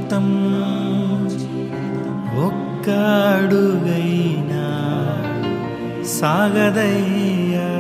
జీవితం ఒక్క అడుగైనా సాగదయ్యా.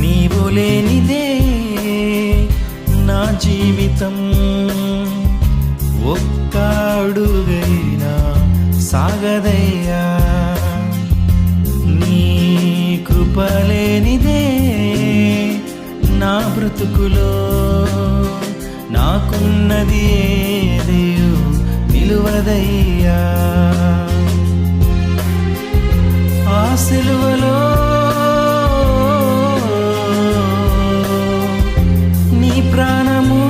నీవు లేనిదే నా జీవితం ఒక్క అడుగైనా సాగదయ్యా. నీ కృప లేనిదే నా బ్రతుకులో నాకున్నది ఏదియు నిలువదయ్యా. ఆ సిలువలో నీ ప్రాణము,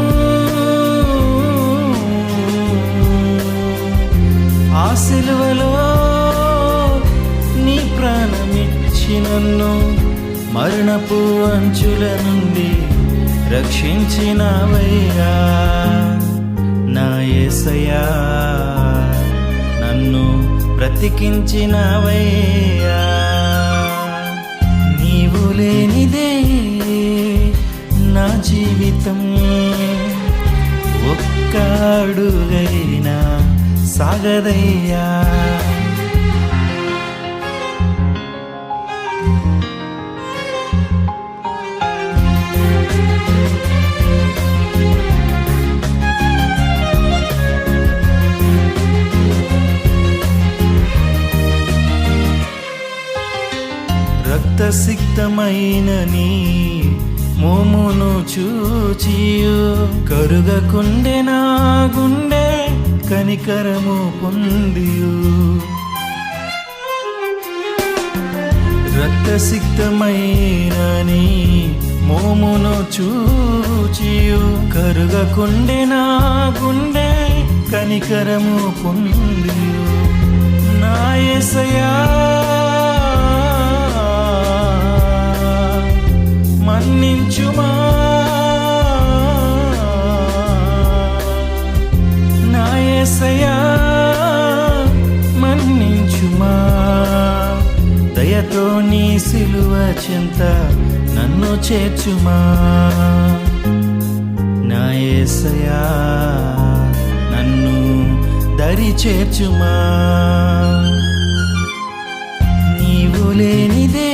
ఆ సిలువలో నీ ప్రాణమిచ్చి నన్ను మరణపు అంచుల నుండి రక్షించినవయ్యా. నా యేసయ్యా నన్ను బ్రతికించినవయ్యా. నీవు లేనిదే నా జీవితం ఒక్క అడుగైనా సాగదయ్యా. రక్తసిక్తమైన నీ మోమును చూచియు కరుగకుండే నా గుండె కనికరము పొందియు. రక్తసిక్తమైన నీ మోమును చూచియు కరుగకుండే నా గుండె కనికరము పొందియు. నా యేసయ్యా మన్నించుమా, నా యేసయ్యా మన్నించుమా. దయతో నీ సిలువ చెంత నన్ను చేర్చుమా. నా యేసయ్యా నన్ను దరి చేర్చుమా. నీవు లేనిదే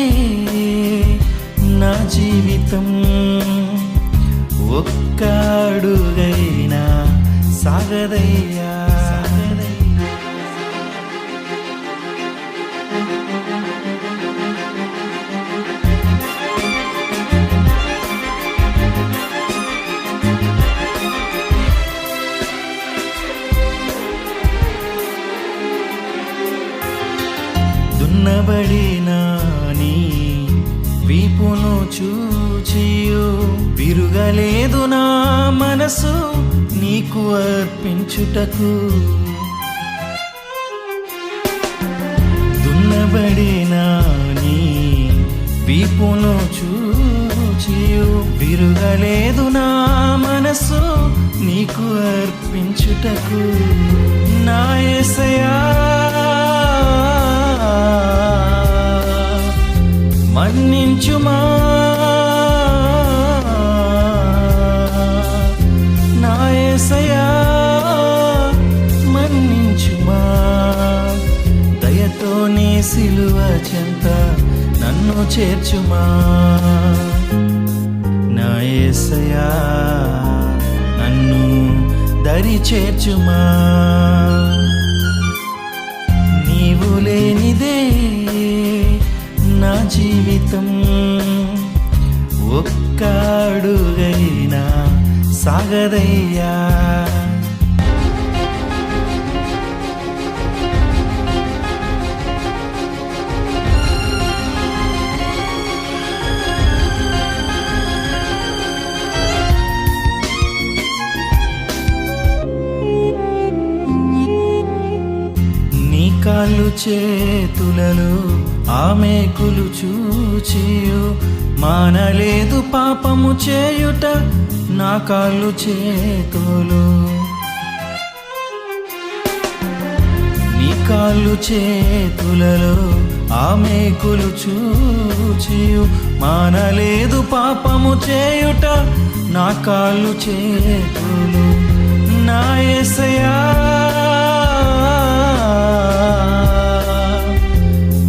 నా జీవితం ఒక్క అడుగైనా సాగదయ్యా. దున్నబడిన నీ వీపును చూచియు విరుగలేదు నా మనసు నీకు అర్పించుటకు. దున్నబడిన నీ వీపును చూచియు విరుగలేదు నా మనసు నీకు అర్పించుటకు. నా యేసయ్యా మన్నించుమా, నా యేసయ్యా మన్నించుమా. దయతో నీ సిలువ చెంత నన్ను చేర్చుమా. నా యేసయ్యా నన్ను దరి చేర్చుమా. నీవు లేనిదే నా జీవితం ఒక్క అడుగైనా సాగదయ్యా. కాళ్ళు చేతులలో ఆమెకులు చూచియు మానలేదు పాపము చేయుట నా కాళ్ళు చేతులు. నీ కాళ్ళు చేతులలో ఆమెకులు చూచియు మానలేదు పాపము చేయుట నా కాళ్ళు చేతులు. నా యేసయ్యా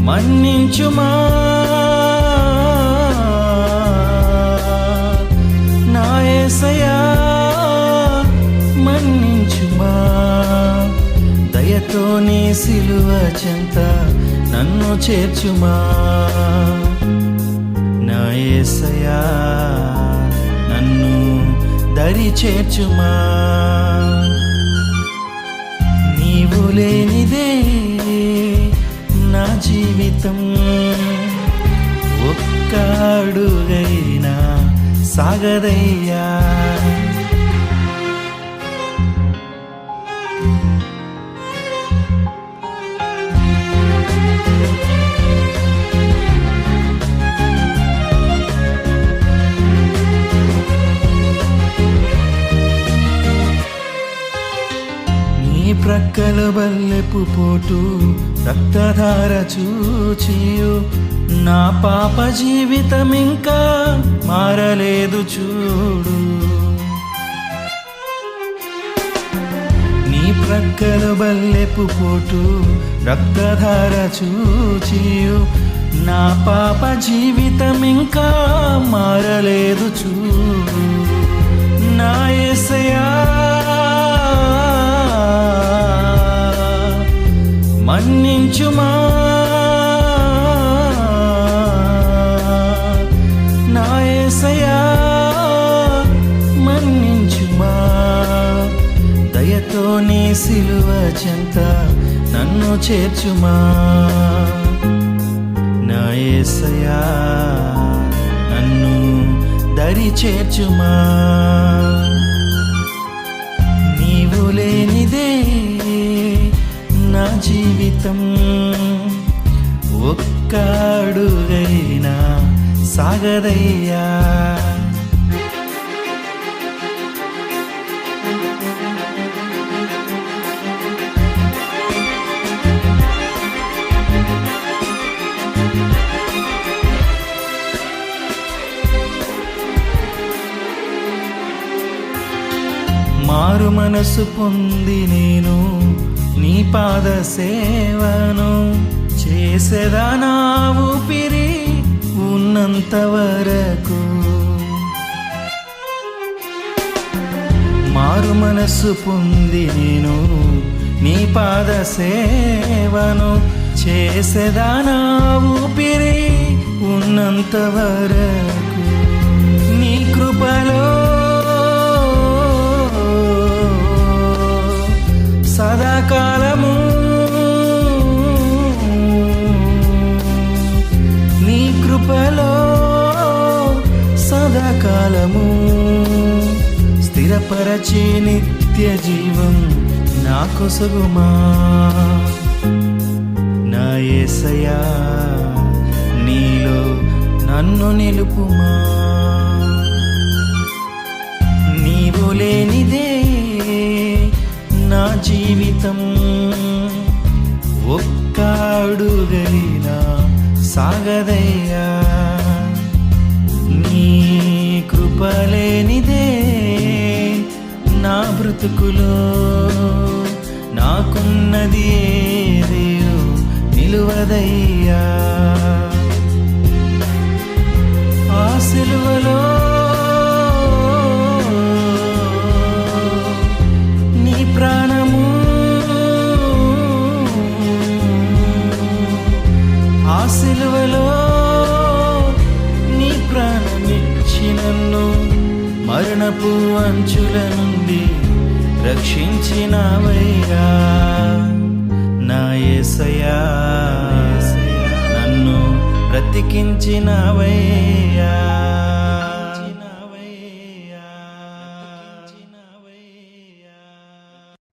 మన్నించుమా, నా యేసయ్యా మన్నించుమా. దయతో నీ సిలువ చెంత నన్ను చేర్చుమా. నా యేసయ్యా నన్ను దరి చేర్చుమా. నీవు లేనిదే నా జీవితం ఒక్క అడుగైనా సాగదయ్యా. ప్రక్కల బల్లెపు పోటు రక్తధార చూచియు నా పాప జీవితం ఇంకా మారలేదు చూడు. నీ ప్రక్కల బల్లెపు పోటు రక్తధార చూచియు నా పాప జీవితం ఇంకా మారలేదు చూడు. నా యేసయ్యా మన్నించుమా, నా యేసయ్యా మన్నించుమా. దయతో నీ సిలువ చెంత నన్ను చేర్చుమా. నా యేసయ్యా నన్ను దరి చేర్చుమా. నీవు లేనిదే నా జీవితం ఒక్క అడుగైనా సాగదయ్యా. మారు మనసు పొంది నేను నీ పాద సేవను చేసేదా నా ఊపిరి ఉన్నంత వరకు. మారు మనసు పొంది నేను నీ పాద సేవను చేసేదా నా ఊపిరి ఉన్నంత వరకు. నీ కృపలో సదాకాలము, నీ కృపలో సదాకాలము స్థిరపరచి నిత్య జీవం నా కొసగుమా. నా యేసయ్యా నీలో నన్ను నిలుపుమా. నీవు లేనిదే నా జీవితం ఒక్క అడుగైనా సాగదయ్యా. నీ కృపలేనిదే నా బ్రతుకులో నాకున్నది ఏదియో నిలువదయ్యా. ఆ సిలువలో ప్రాణము, ఆ సిలువలో నీ ప్రాణమిచ్చి నన్ను మరణపు అంచుల నుండి రక్షించినవయ్యా. నా యేసయ్యా నన్ను బ్రతికించినవయ్యా.